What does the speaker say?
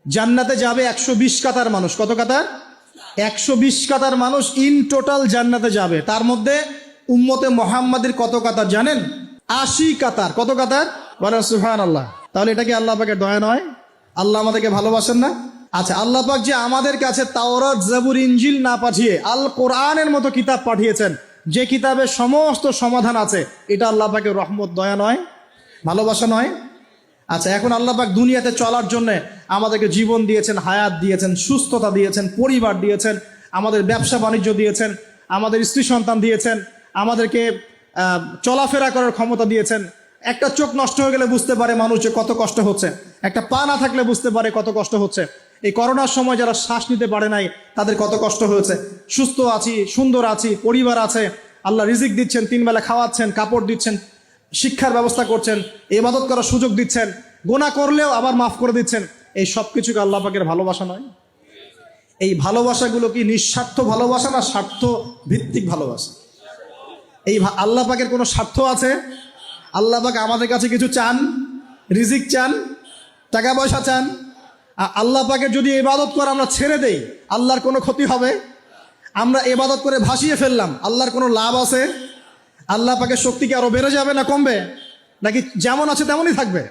জান্নাতে যাবে 120 কাতার মানুষ। কত কাতার? 120 কাতার মানুষ ইন টোটাল জান্নাতে যাবে। তার মধ্যে উম্মতে মুহাম্মাদের কত কাতার জানেন? 80 কাতার। কত কাতার? বলেন সুবহানাল্লাহ। তাহলে এটা কি আল্লাহ পাকের দয়া নয়? আল্লাহ আমাদেরকে ভালোবাসেন না? আচ্ছা, আল্লাহ পাক যে আমাদের কাছে তাওরাত, জাবুর, ইনজিল না পাঠিয়ে আল কোরআনের মতো কিতাব পাঠিয়েছেন, যে কিতাবের সমস্ত সমাধান আছে, এটা আল্লাহ পাকের রহমত, দয়া নয়? ভালোবাসা নয়? আচ্ছা, এখন আল্লাহ পাক দুনিয়াতে চলার জন্য আমাদেরকে জীবন দিয়েছেন, হায়াত দিয়েছেন, সুস্থতা দিয়েছেন, পরিবার দিয়েছেন, আমাদের ব্যবসা বাণিজ্য দিয়েছেন, আমাদের স্ত্রী সন্তান দিয়েছেন, আমাদেরকে চলাফেরা করার ক্ষমতা দিয়েছেন। একটা চোখ নষ্ট হয়ে গেলে বুঝতে পারে মানুষ যে কত কষ্ট হচ্ছে, একটা পা না থাকলে বুঝতে পারে কত কষ্ট হচ্ছে। এই করোনার সময় যারা শ্বাস নিতে পারে নাই তাদের কত কষ্ট হয়েছে। সুস্থ আছি, সুন্দর আছি, পরিবার আছে, আল্লাহ রিজিক দিচ্ছেন, 3 বেলা খাওয়াচ্ছেন, কাপড় দিচ্ছেন, শিক্ষার ব্যবস্থা করছেন, ইবাদত করার সুযোগ দিচ্ছেন, গুনাহ করলেও আবার মাফ করে দিচ্ছেন। এই সব কিছুকে আল্লাহ পাকের ভালোবাসা নয়? এই ভালোবাসাগুলো কি নিঃস্বার্থ ভালোবাসা না স্বার্থ ভিত্তিক ভালোবাসা? এই আল্লাহ পাকের কোনো স্বার্থ আছে? আল্লাহ পাক আমাদের কাছে কিছু চান? রিজিক চান? টাকা পয়সা চান? আল্লাহ পাকের যদি ইবাদত করে আমরা ছেড়ে দেই, আল্লাহর কোনো ক্ষতি হবে? আমরা ইবাদত করে ভাসিয়ে ফেললাম, আল্লাহর কোনো লাভ আছে? আল্লাহ পাকের শক্তি কি আরো বেড়ে যাবে না কমবে? নাকি যেমন আছে তেমনই থাকবে?